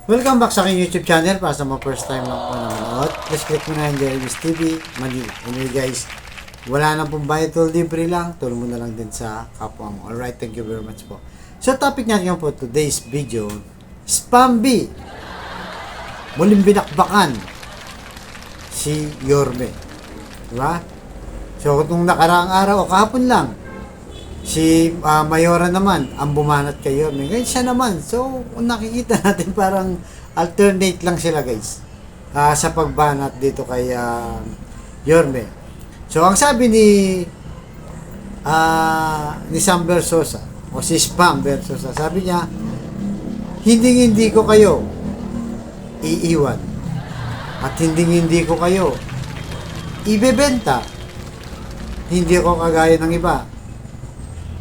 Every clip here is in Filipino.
Welcome back sa aking YouTube channel. Para sa mga first time lang po nanonood, please click mo na yung Jeremy's TV Manila. Anyway guys, wala na pong bayad, tool libre lang. Tulong mo na lang din sa kapwa mo. Alright, thank you very much po. So topic natin po today's video, Spam B. Muling binakbakan si Yorme. Diba? So kung nakaraang araw o kahapon lang, si Mayora naman ang bumanat kay Yorme. Ngayon siya naman. So kung nakikita natin parang alternate lang sila guys sa pagbanat dito kay Yorme. So ang sabi ni Sam Versosa o si Spam Versosa, sabi niya, hindi ko kayo iiwan at hindi ko kayo ibebenta. Hindi ako kagaya ng iba.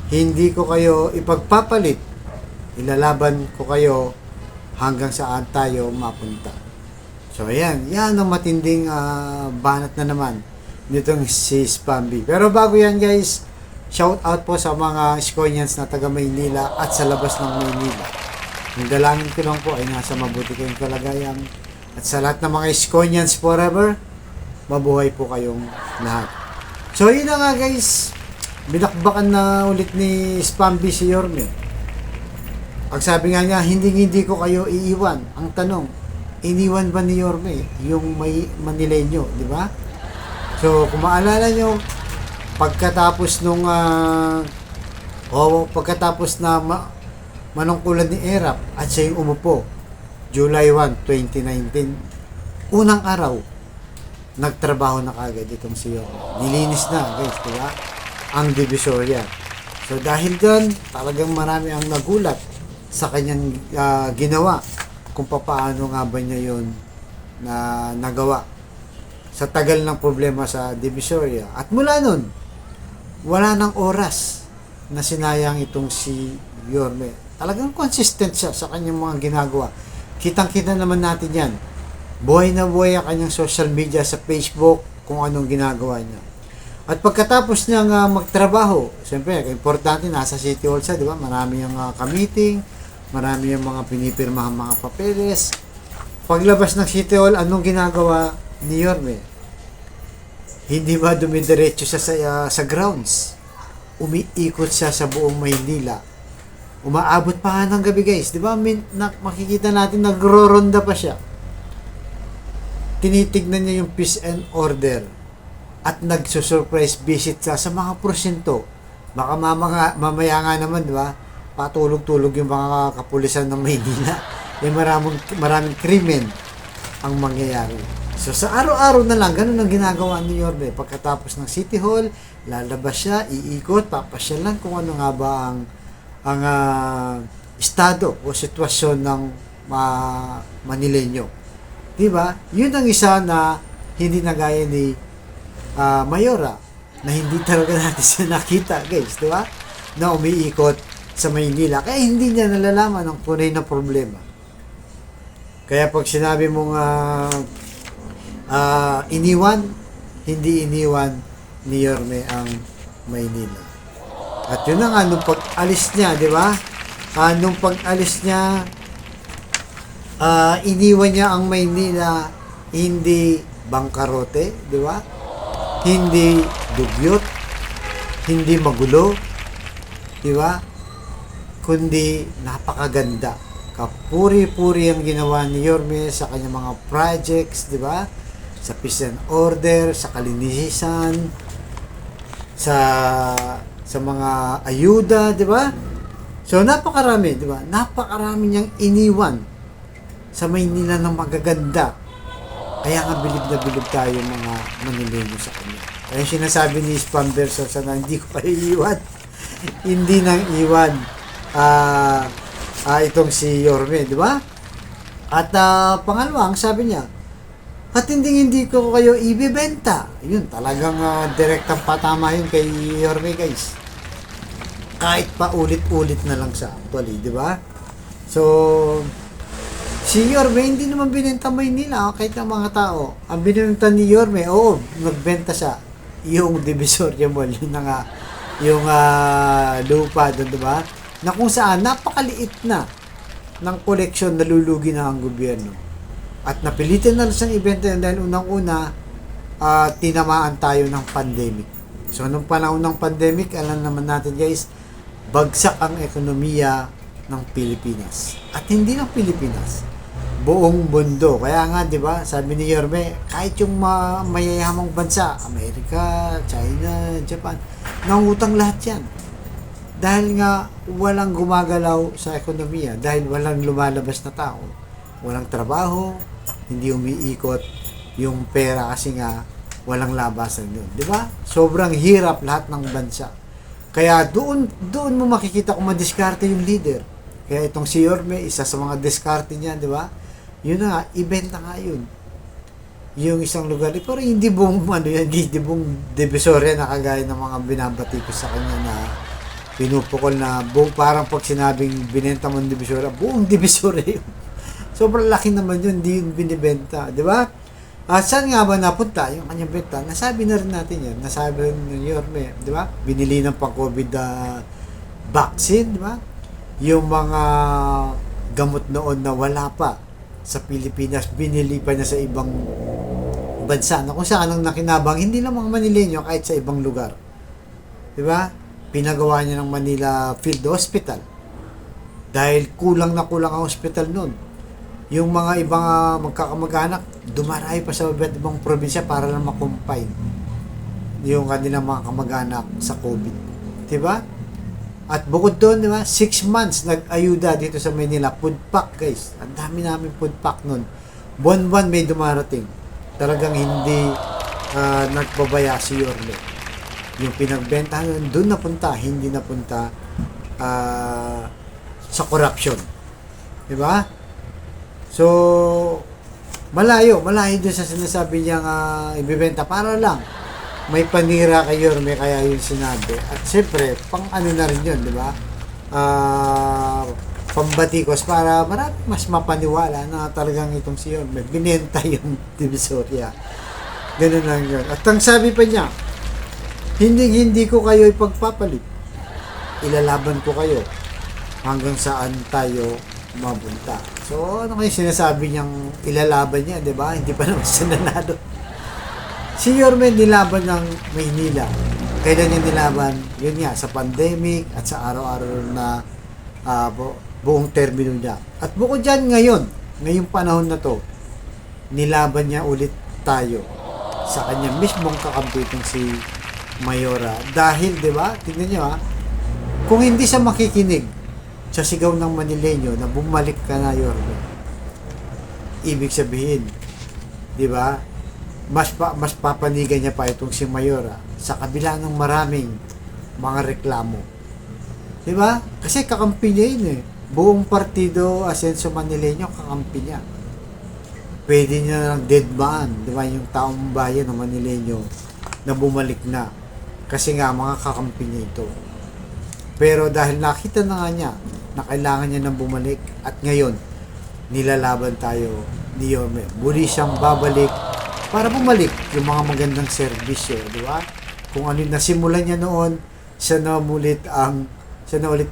Hindi ko kayo ipagpapalit. Ilalaban ko kayo hanggang saan tayo mapunta. So, ayan. Yan ang matinding banat na naman nitong si Spam B. Pero bago yan, guys, shout out po sa mga Iskonians na taga Maynila at sa labas ng Maynila. Yung dalangin ko lang po ay nasa mabuti kayong kalagayan. At sa lahat ng mga Iskonians forever, mabuhay po kayong lahat. So, yun na nga, guys. Binakbakan na ulit ni Spam B si Yorme. Ang sabi nga niya, hindi ko kayo iiwan. Ang tanong, iniwan ba ni Yorme yung may Manileño, di ba? So, kung maalala nyo, pagkatapos nung pagkatapos na manungkulan ni Erap at siya yung umupo, July 1, 2019, unang araw, nagtrabaho na kagad itong si Yorme. Nilinis na, guys, di ba? Ang Divisoria. So dahil doon, talagang marami ang nagulat sa kanyang ginawa kung paano nga ba niya yun na nagawa sa tagal ng problema sa Divisoria. At mula nun, wala nang oras na sinayang itong si Yorme. Talagang consistent siya sa kanyang mga ginagawa. Kitang-kita naman natin yan. Buhay na buhay ang kanyang social media sa Facebook kung anong ginagawa niya. At pagkatapos niyang magtrabaho, siyempre, importante, nasa City Hall siya, di ba? Marami yung ka-meeting, marami yung mga pinipirmahan mga papeles. Paglabas ng City Hall, anong ginagawa ni Yorme? Hindi ba dumidiretso siya sa grounds? Umiikot siya sa buong Maynila. Umaabot pa nga ng gabi, guys. Di ba? Makikita natin, nagro-ronda pa siya. Tinitignan niya yung peace and order. At nagsusurprise visit sa mga porsyento. Baka mamaya nga naman, di ba? Patulog-tulog yung mga kapulisan ng Maynila. Maraming krimen ang mangyayari. So sa araw-araw na lang, ganun ang ginagawa ni Yorme. Pagkatapos ng City Hall, lalabas siya, iikot, papasyal lang kung ano nga ba ang estado o sitwasyon ng Manileño. Di ba? Yun ang isa na hindi nagaya ni Mayora, na hindi talaga natin siya nakita, guys, di ba? Na umiikot sa Maynila. Kaya hindi niya nalalaman ang tunay na problema. Kaya pag sinabi mong iniwan, hindi iniwan ni Yorme ang Maynila. At yun na nga, nung pag-alis niya, di ba? Nung pag-alis niya, iniwan niya ang Maynila, hindi bangkarote, di ba? Hindi dugyot, hindi magulo, di ba? Kundi napakaganda. Kapuri-puri ang ginawa ni Yorme sa kanyang mga projects, di ba? Sa peace and order, sa kalinisan, sa mga ayuda, di ba? So napakarami, di ba? Napakarami niyang iniwan sa Maynila ng magaganda. Kaya nga bilib tayo mga Manileño sa kanya. Kaya sinasabi ni Spam Versosa na hindi ko kayo iwan. Hindi nang iwan itong si Yorme, di ba? At pangalawa, ang sabi niya, at hindi ko kayo ibibenta. Yun, talagang direktang patama yun kay Yorme, guys. Kahit pa ulit-ulit na lang siya, actually, di ba? So, si Yorme, hindi naman binenta Maynila kahit ng mga tao. Ang binenta ni Yorme, nagbenta siya. Yung Divisoria Mall, yung lupa doon, diba? Na kung saan, napakaliit na. ng koleksyon, nalulugi na ang gobyerno. At napilitan na siyang ibenta yan dahil unang-una, tinamaan tayo ng pandemic. So, nung panahon ng pandemic, alam naman natin guys, bagsak ang ekonomiya ng Pilipinas. At hindi ng Pilipinas, buong mundo. Kaya nga, di ba, sabi ni Yorme, kahit yung mayayamang bansa, Amerika, China, Japan, nangutang lahat yan. Dahil nga, walang gumagalaw sa ekonomiya, dahil walang lumalabas na tao, walang trabaho, hindi umiikot yung pera kasi nga, walang labasan yun. Di ba? Sobrang hirap lahat ng bansa. Kaya doon mo makikita kung madiskarte yung leader. Kaya itong si Yorme, isa sa mga diskarte niya, di ba? Yun na nga, ibenta nga yun. Yung isang lugar, pero hindi buong, hindi buong divisoria na kagaya ng mga binabati ko sa kanya na pinupukol na buong, parang pag sinabing binenta mo ng divisoria, buong divisoria yun. Sobrang laki naman yun, hindi yun binibenta, di ba? Saan nga ba napunta yung kanyang benta? Nasabi na rin natin yan. Nasabi rin ng Yorme, di ba? Binili ng pang-COVID vaccine, di ba? Yung mga gamot noon na wala pa sa Pilipinas, binili pa niya sa ibang bansa na kung saan ang nakinabang, hindi lang mga Manileño, kahit sa ibang lugar. Di ba? Pinagawa niya ng Manila Field Hospital. Dahil kulang na kulang ang hospital noon. Yung mga ibang magkakamag-anak, dumaray pa sa iba't ibang probinsya para lang makumpine yung kanilang mga kamag-anak sa COVID. Diba? At bukod doon, diba, 6 months nag-ayuda dito sa Manila. Food pack, guys. Ang dami namin food pack nun. Buwan-buwan may dumarating. Talagang hindi nagpabaya si Yorme. Yung pinagbenta nun, doon napunta, hindi napunta sa corruption. Diba? So, malayo din sa sinasabi niyang ibibenta para lang may panira kay Yorme, kaya yun sinabi. At siyempre, pang ano na rin yun, di ba? Pambatikos para marami mas mapaniwala na talagang itong si Yorme binenta yung Divisoria. Ganun lang yun. At ang sabi pa niya, hindi ko kayo ipagpapalit. Ilalaban ko kayo hanggang saan tayo mabunta. So, ano kayo sinasabi niyang ilalaban niya, di ba? Hindi pa naman siya nanalo. Si Yorme nilaban ng Maynila. Kailan niya nilaban? Yun nga, sa pandemic at sa araw-araw na buong termino niya. At bukod dyan ngayong panahon na to, nilaban niya ulit tayo sa kanya mismong kakampi itong si Mayora. Dahil, di ba? Tingnan niyo kung hindi siya makikinig sa sigaw ng Manileño na bumalik ka na, Yorme, ibig sabihin, di ba, mas papanigan niya pa itong si Mayora sa kabila ng maraming mga reklamo. Di ba? Kasi kakampi niya yun buong partido Asenso Manileño, kakampi niya. Pwede niya ng deadmaan, di ba, yung taong bayan ng Manileño na bumalik na. Kasi nga, mga kakampi niya ito. Pero dahil nakita na nga niya na kailangan niya nang bumalik at ngayon, nilalaban tayo ni Yorme. Muli siyang babalik para bumalik yung mga magandang serbisyo, di ba? Kung ano yung nasimulan niya noon, siya na ulit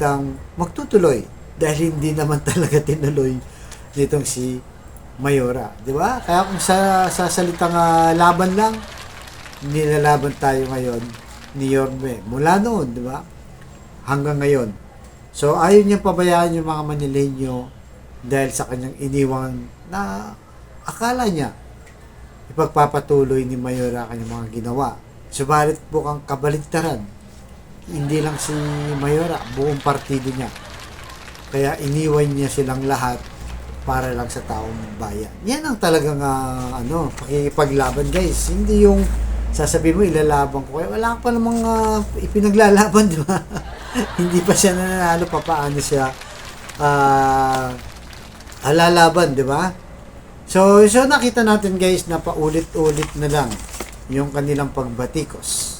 ang magtutuloy dahil hindi naman talaga tinuloy nitong si Mayora, di ba? Kaya kung sa salitang laban lang, nilalaban tayo ngayon ni Yorme. Mula noon, di ba? Hanggang ngayon. So, ayaw niya pabayaan yung mga Manileño dahil sa kanyang iniwang na akala niya ipagpapatuloy ni Mayora kanyang mga ginawa. Subalit po kang kabaligtaran. Hindi lang si Mayora, buong partido niya. Kaya iniwan niya silang lahat para lang sa taong bayan. Yan ang talagang pakikipaglaban, guys. Hindi yung sasabihin mo ilalaban ko. Kaya wala pa namang ipinaglalaban, di ba? Hindi pa siya nanalo, pa paano siya lalaban, di ba? So nakita natin, guys, na paulit-ulit na lang yung kanilang pagbatikos,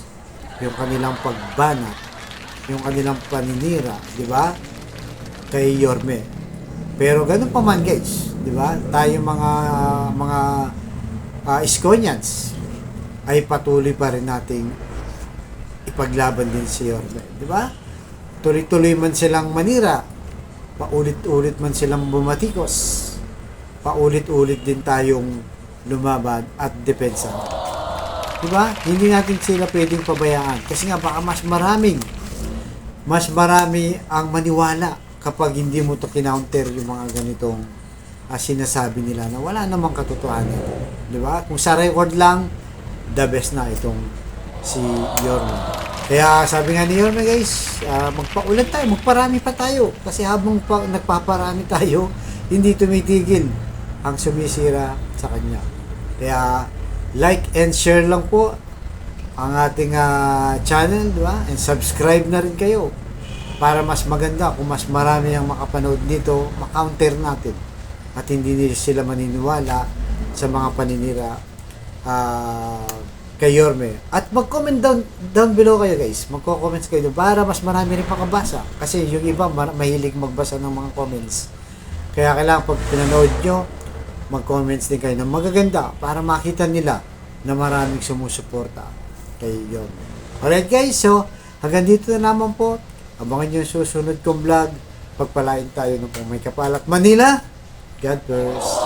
yung kanilang pagbanat, yung kanilang paninira, di ba? Kay Yorme. Pero ganun pa man, guys, di ba? Tayo mga Iskonians ay patuloy pa rin nating ipaglaban din si Yorme, di ba? Tuloy-tuloy man silang manira, paulit-ulit man silang bumatikos, paulit-ulit din tayong lumaban at depensa. Diba? Hindi natin sila pwedeng pabayaan. Kasi nga baka mas marami ang maniwala kapag hindi mo to kinounter yung mga ganitong sinasabi nila na wala namang katotohanan. Diba? Kung sa record lang, the best na itong si Yorme. Kaya sabi nga ni Yorme guys, magpaulan tayo, magparami pa tayo. Kasi habang nagpaparami tayo, hindi tumitigil ang sumisira sa kanya. Kaya like and share lang po ang ating channel, di ba? And subscribe na rin kayo para mas maganda kung mas marami ang makapanood dito, makounter natin at hindi sila maniniwala sa mga paninira kay Yorme. At mag-comment down below kayo guys. Magko-comments kayo para mas marami rin makabasa. Kasi yung iba mahilig magbasa ng mga comments. Kaya kailangan pag pinanood nyo, mag-comments din kayo ng magaganda para makita nila na maraming sumusuporta kay Yorme. Alright guys, so hanggang dito na naman po. Abangan nyo yung susunod kong vlog. Pagpalain tayo ng may kapal at Manila. God bless.